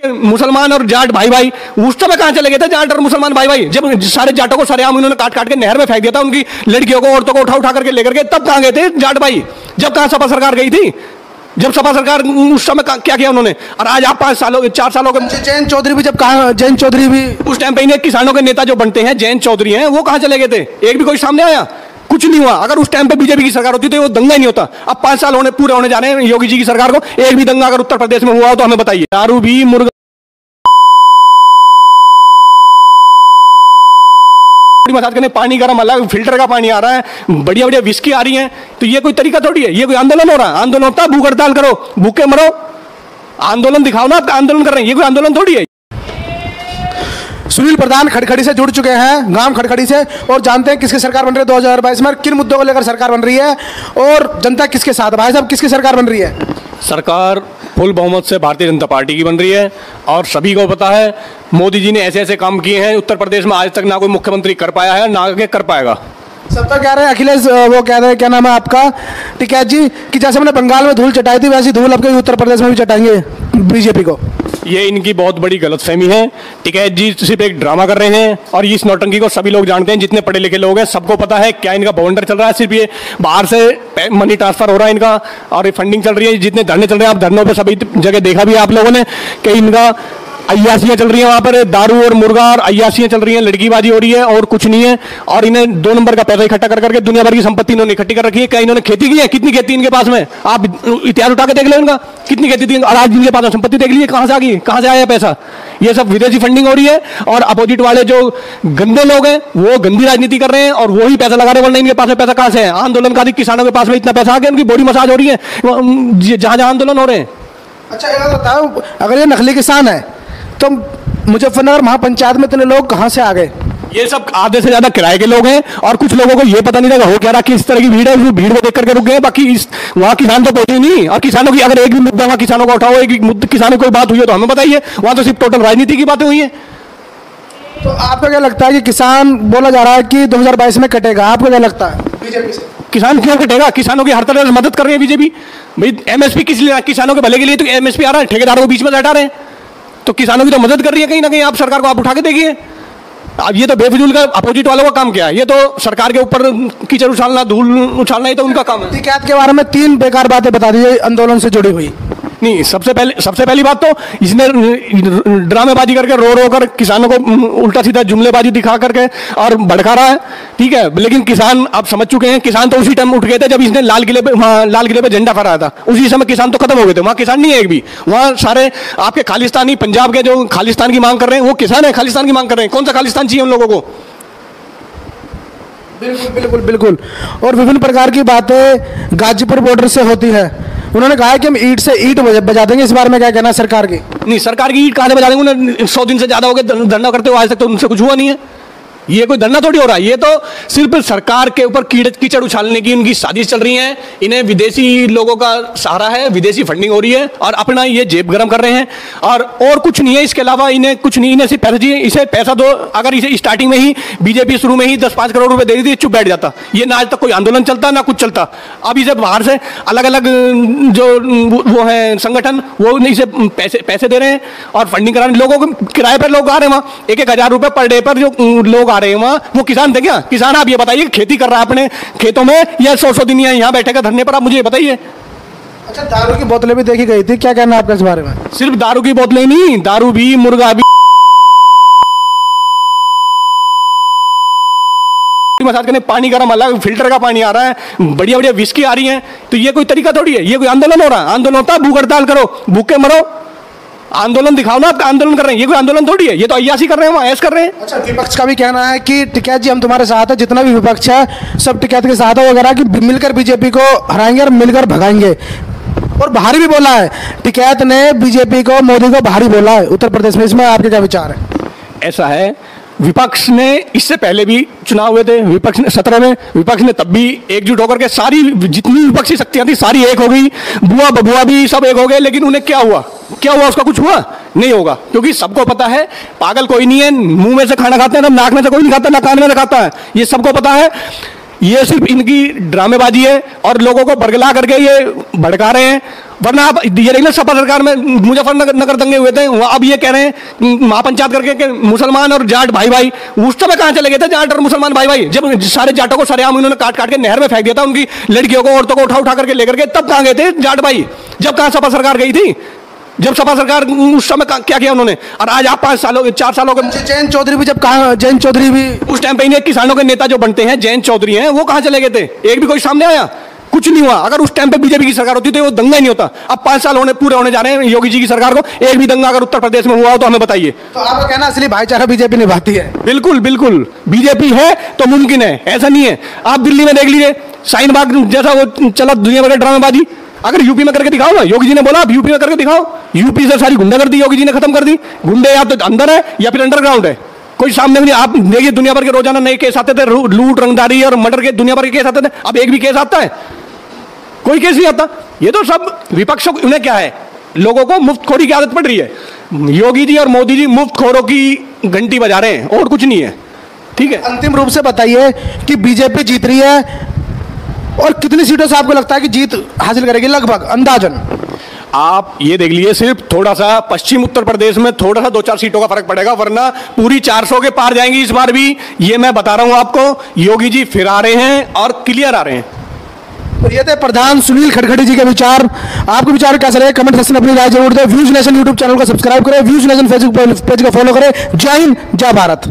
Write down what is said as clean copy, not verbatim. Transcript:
मुसलमान और जाट भाई भाई उस समय कहां चले गए थे? जाट और मुसलमान भाई भाई जब सारे जाटों को सरेआम उन्होंने काट काट के नहर में फेंक दिया था, उनकी लड़कियों को औरतों को उठा उठा करके लेकर के, तब कहां गए थे जाट भाई? जब कहां सपा सरकार गई थी? जब सपा सरकार उस समय क्या किया उन्होंने? और आज आप 5 सालों 4 सालों के जयंत चौधरी भी, जब कहा जयंत चौधरी भी उस टाइम पे इन्हें किसानों के नेता जो बनते हैं जयंत चौधरी हैं, वो कहां चले गए थे? एक भी कोई सामने आया? कुछ नहीं हुआ। अगर उस टाइम पे बीजेपी की सरकार होती तो वो दंगा ही नहीं होता। अब 5 साल पूरे होने जा रहे हैं योगी जी की सरकार को, एक भी दंगा अगर उत्तर प्रदेश में हुआ हो तो हमें बताइए। दारू भी, मुर्गा मसाज करने, पानी गर्म अलग, फिल्टर का पानी आ रहा है, बढ़िया बढ़िया विस्की आ रही है, तो ये कोई तरीका थोड़ी है? ये कोई आंदोलन हो रहा है? आंदोलन होता है भूख हड़ताल करो, भूखे मरो, आंदोलन दिखाओ ना आप आंदोलन कर रहे हैं, ये कोई आंदोलन थोड़ी है। सुनील प्रधान खड़खड़ी से जुड़ चुके हैं, गांव खड़खड़ी से, और जानते हैं किसकी सरकार बन रही है 2022 में, किन मुद्दों को लेकर सरकार बन रही है और जनता किसके साथ। भाई साहब, किसकी सरकार बन रही है? सरकार फुल बहुमत से भारतीय जनता पार्टी की बन रही है और सभी को पता है मोदी जी ने ऐसे ऐसे काम किए हैं उत्तर प्रदेश में, आज तक ना कोई मुख्यमंत्री कर पाया है ना आगे कर पाएगा। सब तो कह रहे हैं अखिलेश, वो कह रहे हैं, क्या नाम है आपका, टिकैत जी, कि जैसे हमने बंगाल में धूल चटाई थी वैसी धूल अब के उत्तर प्रदेश में भी चटाएंगे बीजेपी को। ये इनकी बहुत बड़ी गलतफहमी है। टिकैत जी सिर्फ एक ड्रामा कर रहे हैं और इस नौटंकी को सभी लोग जानते हैं, जितने पढ़े लिखे लोग हैं सबको पता है क्या इनका बवंडर चल रहा है। सिर्फ ये बाहर से मनी ट्रांसफर हो रहा है इनका और ये फंडिंग चल रही है। जितने धरने चल रहे हैं, आप धरनों पर सभी जगह देखा भी है आप लोगों ने कि इनका अय्यासियाँ चल रही हैं, वहाँ पर दारू और मुर्गा और अय्यासियाँ चल रही हैं, लड़कीबाजी हो रही है और कुछ नहीं है। और इन्हें 2 नंबर का पैसा इकट्ठा कर करके दुनिया भर की संपत्ति इन्होंने इकट्ठी कर रखी है। क्या इन्होंने खेती की है? कितनी खेती इनके पास में? आप इतिहास उठा के देख लें उनका, कितनी खेती थी और आज इनके पास संपत्ति देख लीजिए कहाँ से आ गई, कहाँ से आया पैसा। ये सब विदेशी फंडिंग हो रही है और अपोजिट वाले जो गंदे लोग हैं वो गंदी राजनीति कर रहे हैं और वही पैसा लगा रहे हैं, वरना इनके पास में पैसा कहाँ से है? आंदोलनकारी किसानों के पास में इतना पैसा आ गया, उनकी बॉडी मसाज हो रही है जहाँ जहाँ आंदोलन हो रहे हैं। अच्छा, ये बताओ, अगर ये नकली किसान है तो मुजफ्फरनगर महापंचायत में इतने लोग कहाँ से आ गए? ये सब आधे से ज्यादा किराए के लोग हैं और कुछ लोगों को ये पता नहीं लगा हो क्या रहा कि इस तरह की भीड़ है, उस भीड़ को देख करके रुक गए। बाकी वहाँ किसान तो पहुंचे नहीं। और किसानों की अगर एक भी मुद्दा वहाँ किसानों का उठाओ, एक भी किसानों की कोई बात हुई है तो हमें बताइए। वहाँ तो सिर्फ टोटल राजनीति की बातें हुई है। तो आपको क्या लगता है कि किसान, बोला जा रहा है कि 2022 में कटेगा, आपको क्या लगता है बीजेपी से? किसान क्यों कटेगा? किसानों की हर तरह से मदद कर रही है बीजेपी। भाई एमएसपी किस लिए? किसानों के भले के लिए तो एमएसपी आ रहा है, ठेकेदारों को बीच में हटा रहे हैं, तो किसानों की तो मदद कर रही है कहीं ना कहीं। आप सरकार को आप उठा के देखिए। अब ये तो बेफिजूल का अपोजिट वालों का काम क्या है? ये तो सरकार के ऊपर कीचड़ उछालना, धूल उछालना, ये तो उनका काम है। टिकैत के बारे में 3 बेकार बातें बता दीजिए आंदोलन से जुड़ी हुई। नहीं, सबसे पहली बात तो इसने ड्रामेबाजी करके रो रो कर किसानों को उल्टा सीधा जुमलेबाजी दिखा करके और भड़का रहा है, ठीक है। लेकिन किसान आप समझ चुके हैं, किसान तो उसी टाइम उठ गए थे जब इसने लाल किले पे झंडा फहराया था। उसी समय किसान तो खत्म हो गए थे। वहाँ किसान नहीं है एक भी। वहाँ सारे आपके खालिस्तानी, पंजाब के जो खालिस्तान की मांग कर रहे हैं वो किसान है, खालिस्तान की मांग कर रहे हैं। कौन सा खालिस्तान चाहिए उन लोगों को? बिल्कुल बिल्कुल बिल्कुल। और विभिन्न प्रकार की बातें गाजीपुर बॉर्डर से होती है। उन्होंने कहा है कि हम ईंट से ईंट बजा देंगे। इस बारे में क्या कहना है सरकार की? नहीं, सरकार की ईंट कहाँ से बजा देंगे? उन्हें 100 दिन से ज्यादा हो गए धरना करते हुए, आज तक तो उनसे कुछ हुआ नहीं है। ये कोई धरना थोड़ी हो रहा है, ये तो सिर्फ सरकार के ऊपर कीचड़ उछालने की उनकी साजिश चल रही है। इन्हें विदेशी लोगों का सहारा है, विदेशी फंडिंग हो रही है और अपना ये जेब गरम कर रहे हैं और कुछ नहीं है इसके अलावा। इन्हें कुछ नहीं, इन्हें सिर्फ पैसा चाहिए। इसे पैसा दो। अगर इसे स्टार्टिंग में ही बीजेपी शुरू में ही 10-5 करोड़ रुपए दे देती, चुप बैठ जाता। ये ना आज तक कोई आंदोलन चलता ना कुछ चलता। अब इसे बाहर से अलग अलग जो वो है संगठन, वो इसे पैसे दे रहे हैं और फंडिंग करा रहे हैं। लोगों को किराए पर लोग आ रहे हैं वहाँ, 1-1 हज़ार रुपए पर डे पर जो लोग आ रहे हैं वहाँ, वो किसान थे क्या? किसान आप ये बताइए, खेती कर रहा है अपने खेतों में या 100 दिन यहाँ बैठेगा धरने पर? आप मुझे ये बताइए। अच्छा, दारू की बोतलें भी देखी गई थी, क्या कहना है आपका इस बारे में? सिर्फ दारू की बोतलें नहीं, दारू भी, मुर्गा भी, मसाज करने, पानी गर्म अलग, फिल्टर का पानी आ रहा है, बढ़िया बढ़िया विस्की आ रही है, तो ये कोई तरीका थोड़ी है? ये कोई आंदोलन हो रहा है? आंदोलन होता है भूख हड़ताल करो, भूखे मरो, आंदोलन दिखाओ ना। आप आंदोलन कर रहे हैं, ये कोई आंदोलन थोड़ी है। ये तो अय्यासी कर रहे हैं, वहाँ ऐश कर रहे हैं। अच्छा, विपक्ष का भी कहना है कि टिकैत जी हम तुम्हारे साथ है, जितना भी विपक्ष है सब टिकैत के साथ है वगैरह, कि मिलकर बीजेपी को हराएंगे और मिलकर भगाएंगे। और भारी भी बोला है टिकैत ने बीजेपी को, मोदी को भारी बोला है उत्तर प्रदेश में। इसमें आपके क्या विचार है? ऐसा है, विपक्ष ने इससे पहले भी चुनाव हुए थे, विपक्ष ने 17 में, विपक्ष ने तब भी एकजुट होकर के सारी जितनी विपक्षी शक्तियां थी सारी एक हो गई, बुआ बबुआ भी सब एक हो गए। लेकिन उन्हें क्या हुआ? उसका कुछ हुआ नहीं होगा, क्योंकि सबको पता है पागल कोई नहीं है। मुंह में से खाना खाते हैं ना, नाक में से कोई नहीं खाता, ना कान में से खाता है, ये सबको पता है। ये सिर्फ इनकी ड्रामेबाजी है और लोगों को बरगला करके ये भड़का रहे हैं वरना आप ये देख लें, सपा सरकार में मुजफ्फरनगर दंगे हुए थे, अब ये कह रहे हैं महापंचायत करके कि मुसलमान और जाट भाई भाई। उस समय कहां चले गए थे जाट और मुसलमान भाई भाई? जब सारे जाटों को सरेआम उन्होंने काट काट के नहर में फेंक दिया था, उनकी लड़कियों को औरतों को उठा उठा करके लेकर के, तब कहां गए थे जाट भाई? जब कहां सपा सरकार गई थी? जब सपा सरकार उस समय क्या किया उन्होंने? और आज आप 4 सालों के जयंत चौधरी भी जब कहा, जयंत चौधरी भी उस टाइम पे इन्हें किसानों के नेता जो बनते हैं जयंत चौधरी हैं, वो कहां चले गए थे? एक भी कोई सामने आया? कुछ नहीं हुआ। अगर उस टाइम पे बीजेपी की सरकार होती तो वो दंगा ही नहीं होता। अब 5 साल पूरे होने जा रहे हैं योगी जी की सरकार को, एक भी दंगा अगर उत्तर प्रदेश में हुआ हो तो हमें बताइए। तो आपका कहना असली भाईचारा बीजेपी निभाती है? बिल्कुल बिल्कुल, बीजेपी है तो मुमकिन है, ऐसा नहीं है। आप दिल्ली में देख लीजिए, शाहीन बाग जैसा वो चला दुनिया भर का ड्रामेबाजी, अगर यूपी में करके दिखाओ ना, योगी जी ने बोला आप यूपी में करके दिखाओ। यूपी से सारी गुंडागर्दी योगी जी ने खत्म कर दी। गुंडे या तो अंदर है या फिर अंडरग्राउंड है, कोई सामने नहीं। आप देखिए दुनिया भर के रोजाना नए केस आते थे, लूट रंगदारी और मर्डर के दुनिया भर के केस आते थे। अब एक भी केस आता है? कोई केस नहीं आता। ये तो सब विपक्षों को, उन्हें क्या है, लोगों को मुफ्तखोरी की आदत पड़ रही है। योगी जी और मोदी जी मुफ्तखोरों की घंटी बजा रहे हैं और कुछ नहीं है। ठीक है, अंतिम रूप से बताइए कि बीजेपी जीत रही है और कितनी सीटों से आपको लगता है कि जीत हासिल करेगी लगभग अंदाजन? आप ये देख लीजिए, सिर्फ थोड़ा सा पश्चिम उत्तर प्रदेश में थोड़ा सा 2-4 सीटों का फर्क पड़ेगा, वरना पूरी 400 के पार जाएंगी इस बार भी। ये मैं बता रहा हूं आपको, योगी जी फिर आ रहे हैं और क्लियर आ रहे हैं। तो ये थे प्रधान सुनील खड़खड़ी जी के विचार। आपके विचार कैसे रहे कमेंट सेक्शन में अपनी राय जरूर दें। व्यूज नेशन यूट्यूब चैनल को सब्सक्राइब करें, व्यूज नेशन फेसबुक पेज को फॉलो करें। जय हिंद, जय भारत।